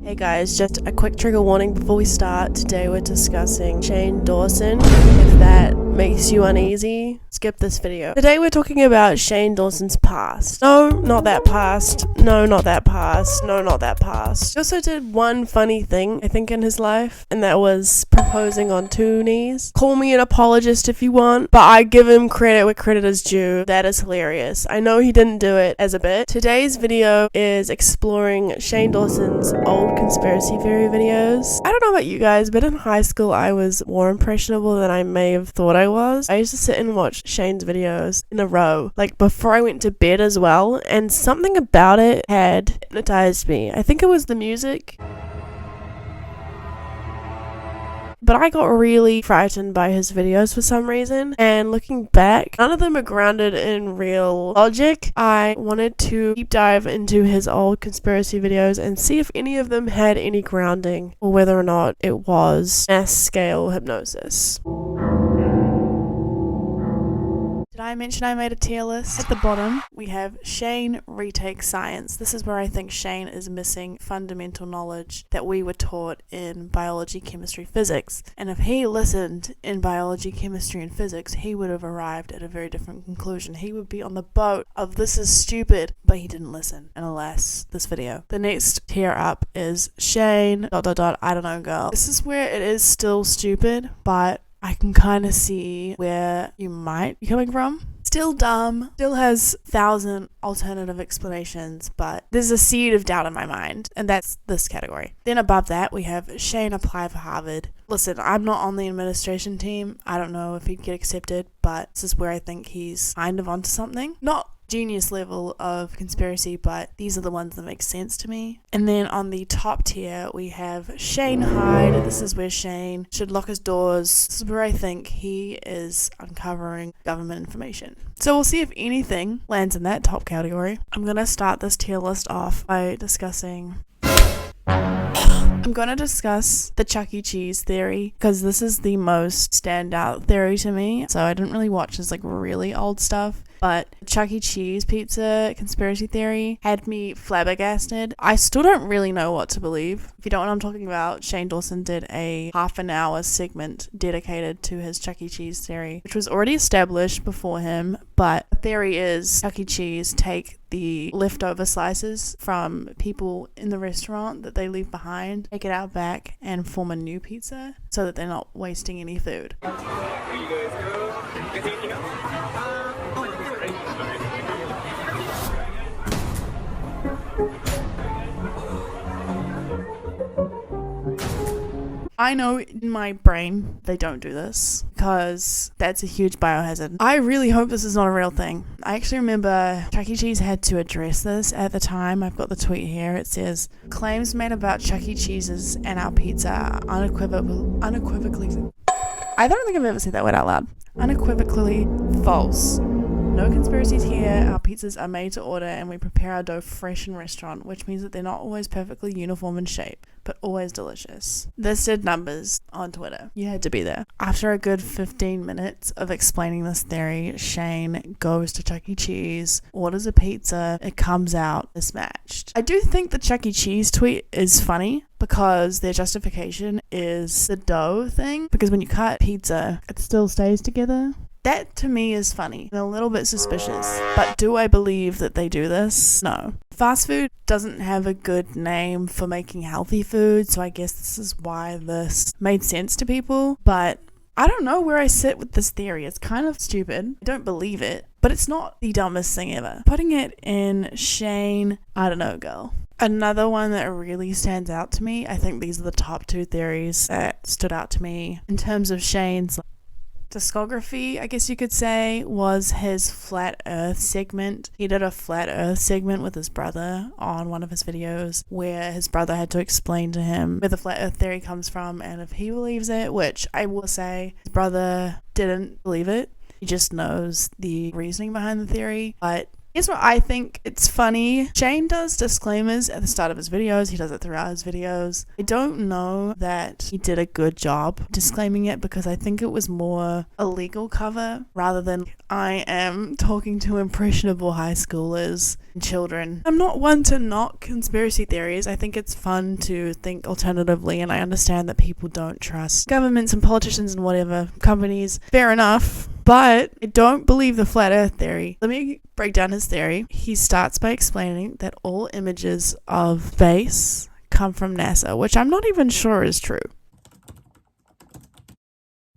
Hey guys, just a quick trigger warning before we start. Today we're discussing Shane Dawson. If that makes you uneasy, skip this video. Today we're talking about Shane Dawson's past. No, not that past. No, not that past. No, not that past. He also did one funny thing, I think, in his life, and that was proposing on 2 knees. Call me an apologist if you want, but I give him credit where credit is due. That is hilarious. I know he didn't do it as a bit. Today's video is exploring Shane Dawson's old conspiracy theory videos. I don't know about you guys, but in high school I was more impressionable than I may have thought I was. I used to sit and watch Shane's videos in a row, like before I went to bed as well, and something about it had hypnotized me. I think it was the music. But I got really frightened by his videos for some reason, and looking back, none of them are grounded in real logic. I wanted to deep dive into his old conspiracy videos and see if any of them had any grounding, or whether or not it was mass scale hypnosis. Did I mention I made a tier list? At the bottom, we have Shane retakes science. This is where I think Shane is missing fundamental knowledge that we were taught in biology, chemistry, physics. And if he listened in biology, chemistry, and physics, he would have arrived at a very different conclusion. He would be on the boat of this is stupid, but he didn't listen. And alas, this video. The next tier up is Shane ... I don't know, girl. This is where it is still stupid, but I can kind of see where you might be coming from. Still dumb, still has 1,000 alternative explanations, but there's a seed of doubt in my mind, and that's this category. Then above that, we have Shane apply for Harvard. Listen, I'm not on the administration team. I don't know if he'd get accepted, but this is where I think he's kind of onto something. Not genius level of conspiracy, but these are the ones that make sense to me. And then on the top tier we have Shane Hyde. This is where Shane should lock his doors. This is where I think he is uncovering government information. So we'll see if anything lands in that top category. I'm gonna start this tier list off by discussing I'm going to discuss the Chuck E. Cheese theory because this is the most standout theory to me. So I didn't really watch his really old stuff, but Chuck E. Cheese pizza conspiracy theory had me flabbergasted. I still don't really know what to believe. If you don't know what I'm talking about, Shane Dawson did a half-an-hour segment dedicated to his Chuck E. Cheese theory, which was already established before him, but the theory is Chuck E. Cheese take the leftover slices from people in the restaurant that they leave behind, take it out back and form a new pizza so that they're not wasting any food. I know in my brain they don't do this because that's a huge biohazard. I really hope this is not a real thing. I actually remember Chuck E. Cheese had to address this at the time. I've got the tweet here. It says, claims made about Chuck E. Cheese's and our pizza are unequivocally I don't think I've ever said that word out loud. Unequivocally false. No conspiracies here. Our pizzas are made to order and we prepare our dough fresh in restaurant, which means that they're not always perfectly uniform in shape, but always delicious. This did numbers on Twitter. You had to be there. After a good 15 minutes of explaining this theory, Shane goes to Chuck E. Cheese, orders a pizza, it comes out mismatched. I do think the Chuck E. Cheese tweet is funny because their justification is the dough thing, because when you cut pizza, it still stays together. That to me is funny and a little bit suspicious, but do I believe that they do this? No. Fast food doesn't have a good name for making healthy food, so I guess this is why this made sense to people, but I don't know where I sit with this theory. It's kind of stupid. I don't believe it, but it's not the dumbest thing ever. Putting it in Shane, I don't know, girl. Another one that really stands out to me, I think these are the top 2 theories that stood out to me in terms of Shane's discography, I guess you could say, was his flat earth segment. He did a flat earth segment with his brother on one of his videos where his brother had to explain to him where the flat earth theory comes from and if he believes it, which I will say his brother didn't believe it. He just knows the reasoning behind the theory, but Here's what I think. It's funny. Shane does disclaimers at the start of his videos. He does it throughout his videos. I don't know that he did a good job disclaiming it because I think it was more a legal cover rather than I am talking to impressionable high schoolers and children. I'm not one to knock conspiracy theories. I think it's fun to think alternatively, and I understand that people don't trust governments and politicians and whatever companies. Fair enough. But I don't believe the flat earth theory. Let me break down his theory. He starts by explaining that all images of space come from NASA, which I'm not even sure is true.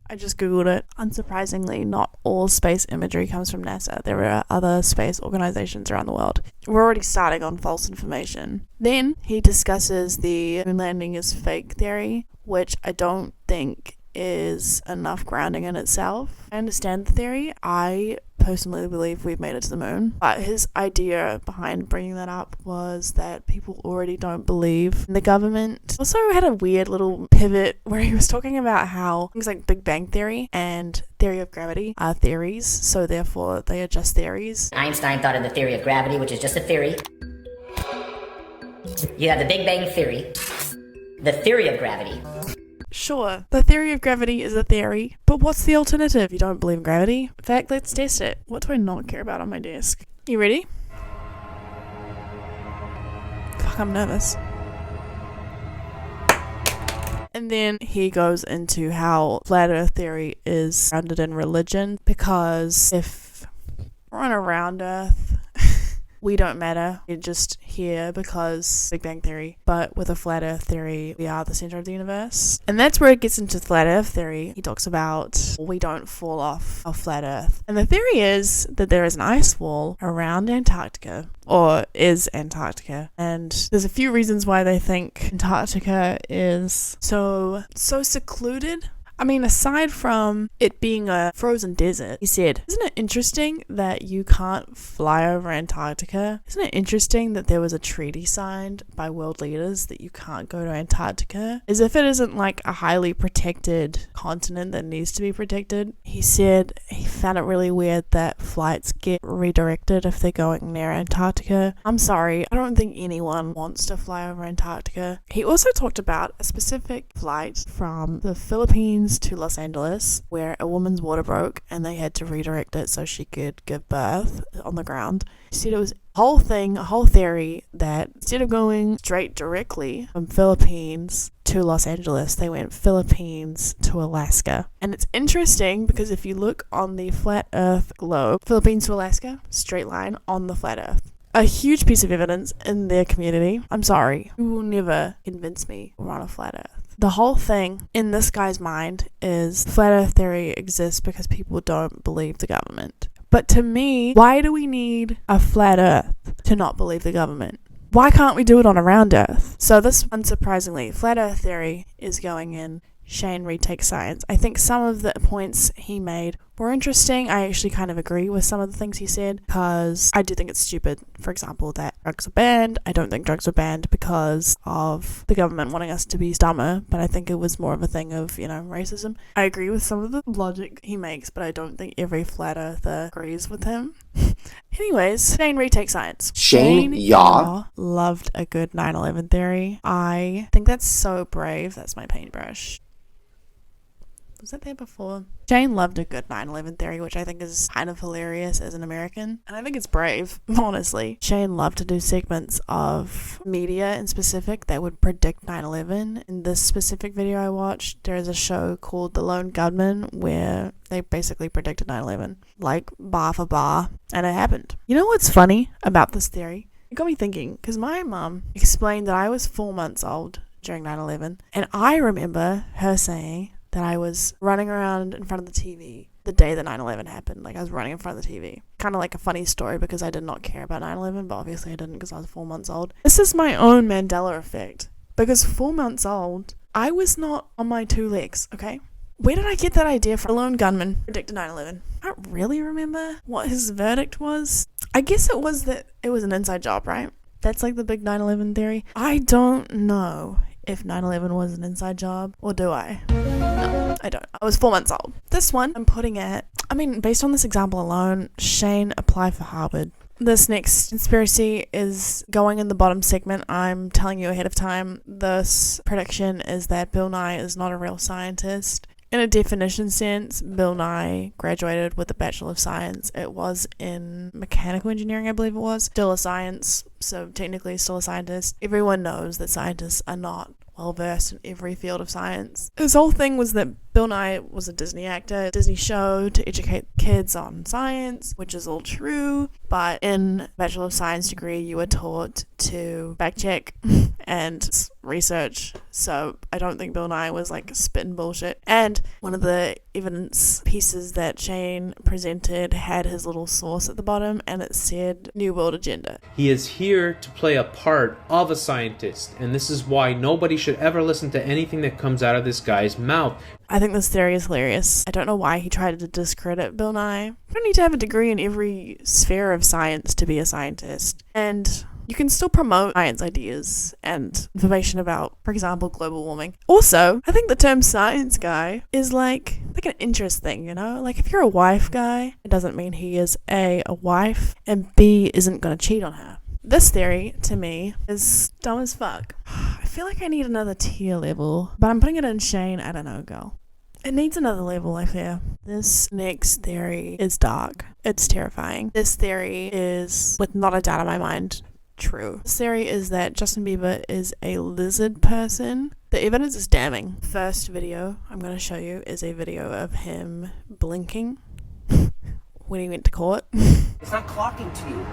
I just googled it. Unsurprisingly, not all space imagery comes from NASA. There are other space organizations around the world. We're already starting on false information. Then he discusses the moon landing is fake theory, which I don't think is enough grounding in itself. I understand the theory. I personally believe we've made it to the moon. But his idea behind bringing that up was that people already don't believe in the government. Also had a weird little pivot where he was talking about how things like Big Bang Theory and theory of gravity are theories, so therefore they are just theories. Einstein thought of the theory of gravity, which is just a theory. You have the Big Bang Theory, the theory of gravity. Sure, the theory of gravity is a theory, but what's the alternative? You don't believe in gravity? In fact, let's test it. What do I not care about on my desk? You ready? Fuck, I'm nervous. And then he goes into how flat earth theory is grounded in religion, because if we're on a round earth, we don't matter. We're just here because Big Bang Theory. But with a flat earth theory, we are the center of the universe. And that's where it gets into flat earth theory. He talks about we don't fall off of flat earth. And the theory is that there is an ice wall around Antarctica, or is Antarctica. And there's a few reasons why they think Antarctica is so secluded. I mean, aside from it being a frozen desert, he said, isn't it interesting that you can't fly over Antarctica? Isn't it interesting that there was a treaty signed by world leaders that you can't go to Antarctica? As if it isn't like a highly protected continent that needs to be protected. He said he found it really weird that flights get redirected if they're going near Antarctica. I'm sorry, I don't think anyone wants to fly over Antarctica. He also talked about a specific flight from the Philippines to Los Angeles where a woman's water broke and they had to redirect it so she could give birth on the ground. He said it was a whole theory that instead of going straight directly from Philippines to Los Angeles, they went Philippines to Alaska. And it's interesting because if you look on the flat earth globe, Philippines to Alaska, straight line on the flat earth. A huge piece of evidence in their community. I'm sorry, you will never convince me we're on a flat earth. The whole thing in this guy's mind is flat earth theory exists because people don't believe the government. But to me, why do we need a flat earth to not believe the government? Why can't we do it on a round earth? So this, unsurprisingly, flat earth theory is going in Shane Retakes Science. I think some of the points he made were interesting. I actually kind of agree with some of the things he said because I do think it's stupid, for example, that drugs are banned. I don't think drugs were banned because of the government wanting us to be dumber, but I think it was more of a thing of, racism. I agree with some of the logic he makes, but I don't think every flat earther agrees with him. Anyways, Shane Retakes Science. Shane Yaw loved a good 9/11 theory. I think that's so brave. That's my paintbrush. Was that there before? Shane loved a good 9/11 theory, which I think is kind of hilarious as an American. And I think it's brave, honestly. Shane loved to do segments of media in specific that would predict 9/11. In this specific video I watched, there is a show called The Lone Gunman where they basically predicted 9/11, like bar for bar, and it happened. You know what's funny about this theory? It got me thinking, because my mum explained that I was 4 months old during 9/11, and I remember her saying that I was running around in front of the TV the day that 9/11 happened. Like, I was running in front of the TV. Kind of like a funny story because I did not care about 9/11, but obviously I didn't because I was 4 months old. This is my own Mandela effect, because 4 months old, I was not on my 2 legs, okay? Where did I get that idea from? The Lone Gunman predicted 9/11. I don't really remember what his verdict was. I guess it was that it was an inside job, right? That's like the big 9/11 theory. I don't know if 9/11 was an inside job, or do I? No, I don't. I was 4 months old. This one, I'm putting at, based on this example alone, Shane, apply for Harvard. This next conspiracy is going in the bottom segment. I'm telling you ahead of time. This prediction is that Bill Nye is not a real scientist. In a definition sense, Bill Nye graduated with a Bachelor of Science. It was in mechanical engineering, I believe it was. Still a science, so technically still a scientist. Everyone knows that scientists are not well versed in every field of science. His whole thing was that Bill Nye was a Disney actor, Disney show to educate kids on science, which is all true, but in Bachelor of Science degree you were taught to fact check and research, so I don't think Bill Nye was like spitting bullshit. And one of the evidence pieces that Shane presented had his little source at the bottom, and it said New World Agenda. He is here to play a part of a scientist, and this is why nobody should ever listen to anything that comes out of this guy's mouth. I think this theory is hilarious. I don't know why he tried to discredit Bill Nye. You don't need to have a degree in every sphere of science to be a scientist. And you can still promote science ideas and information about, for example, global warming. Also, I think the term science guy is like an interest thing, you know? Like if you're a wife guy, it doesn't mean he is a wife, and B, isn't going to cheat on her. This theory, to me, is dumb as fuck. I feel like I need another tier level, but I'm putting it in Shane, I don't know, girl. It needs another level, I fear. This next theory is dark. It's terrifying. This theory is, with not a doubt in my mind, true. This theory is that Justin Bieber is a lizard person. The evidence is damning. First video I'm going to show you is a video of him blinking when he went to court. It's not clocking to you.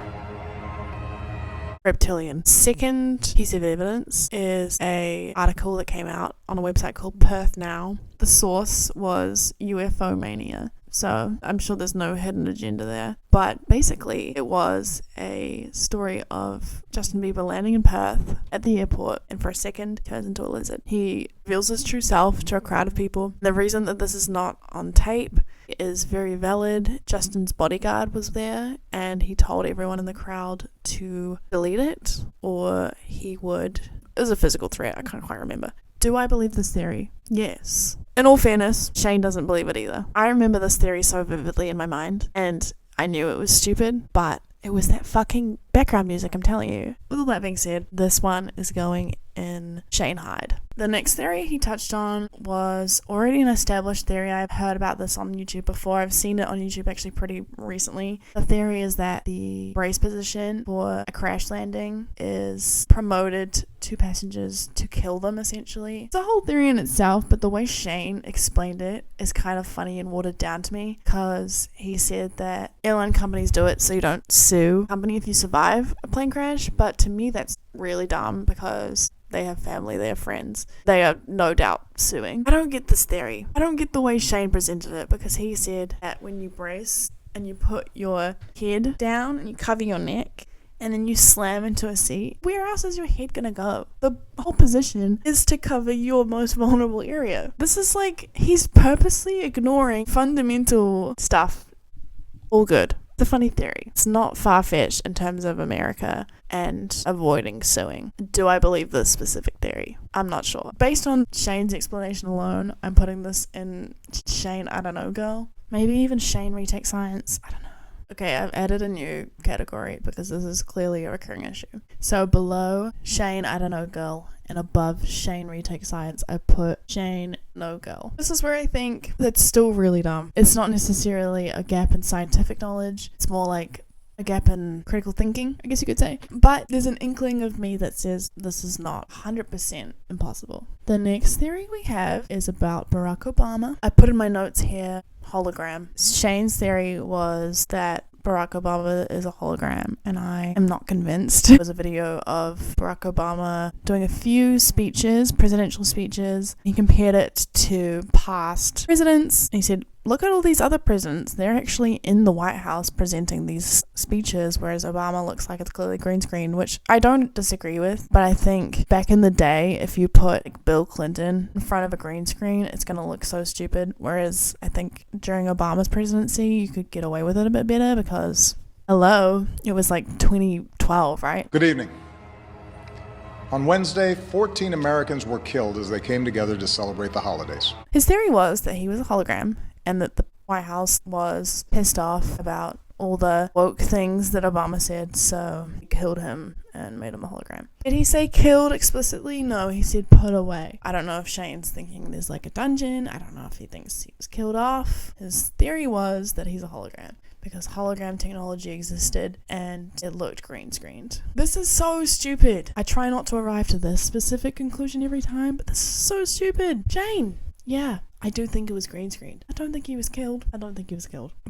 Reptilian. Second piece of evidence is a article that came out on a website called Perth Now. The source was UFO Mania, so I'm sure there's no hidden agenda there. But basically, it was a story of Justin Bieber landing in Perth at the airport, and for a second, turns into a lizard. He reveals his true self to a crowd of people. The reason that this is not on tape is very valid. Justin's bodyguard was there, and he told everyone in the crowd to delete it, or he would... It was a physical threat, I can't quite remember. Do I believe this theory? Yes. In all fairness, Shane doesn't believe it either. I remember this theory so vividly in my mind, and I knew it was stupid, but it was that fucking background music, I'm telling you. With all that being said, this one is going in Shane Hyde. The next theory he touched on was already an established theory. I've heard about this on YouTube before. I've seen it on YouTube actually pretty recently. The theory is that the brace position for a crash landing is promoted to passengers to kill them, essentially. It's a whole theory in itself, but the way Shane explained it is kind of funny and watered down to me, because he said that airline companies do it so you don't sue a company if you survive a plane crash, but to me that's really dumb, because they have family, they have friends. They are no doubt suing. I don't get this theory. I don't get the way Shane presented it, because he said that when you brace and you put your head down and you cover your neck and then you slam into a seat, where else is your head gonna go? The whole position is to cover your most vulnerable area. This is like, he's purposely ignoring fundamental stuff. All good. It's a funny theory. It's not far-fetched in terms of America and avoiding suing. Do I believe this specific theory? I'm not sure. Based on Shane's explanation alone, I'm putting this in Shane, I don't know, girl. Maybe even Shane retake science. I don't know. Okay, I've added a new category because this is clearly a recurring issue. So below Shane, I don't know, girl, and above Shane retake science, I put Shane no girl. This is where I think that's still really dumb. It's not necessarily a gap in scientific knowledge. It's more like a gap in critical thinking, I guess you could say. But there's an inkling of me that says this is not 100% impossible. The next theory we have is about Barack Obama. I put in my notes here, hologram. Shane's theory was that Barack Obama is a hologram, and I am not convinced. There was a video of Barack Obama doing a few speeches, presidential speeches. He compared it to past presidents. He said, look at all these other presidents. They're actually in the White House presenting these speeches, whereas Obama looks like it's clearly green screen, which I don't disagree with. But I think back in the day, if you put like Bill Clinton in front of a green screen, it's going to look so stupid. Whereas I think during Obama's presidency, you could get away with it a bit better because, hello, it was like 2012, right? Good evening. On Wednesday, 14 Americans were killed as they came together to celebrate the holidays. His theory was that he was a hologram and that the White House was pissed off about all the woke things that Obama said, so he killed him and made him a hologram. Did he say killed explicitly? No, he said put away. I don't know if Shane's thinking there's like a dungeon. I don't know if he thinks he was killed off. His theory was that he's a hologram, because hologram technology existed and it looked green screened. This is so stupid. I try not to arrive to this specific conclusion every time, but this is so stupid. Shane! Yeah, I do think it was green screened. I don't think he was killed. I'm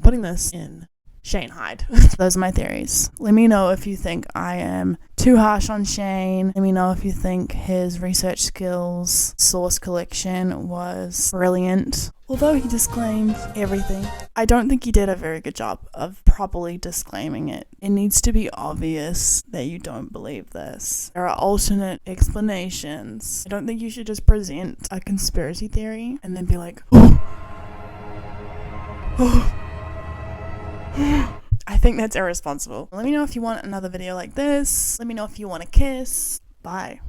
putting this in Shane Hyde. Those are my theories. Let me know if you think I am too harsh on Shane. Let me know if you think his research skills, source collection was brilliant. Although he disclaimed everything, I don't think he did a very good job of properly disclaiming it. It needs to be obvious that you don't believe this. There are alternate explanations. I don't think you should just present a conspiracy theory and then be like, I think that's irresponsible. Let me know if you want another video like this. Let me know if you want a kiss. Bye.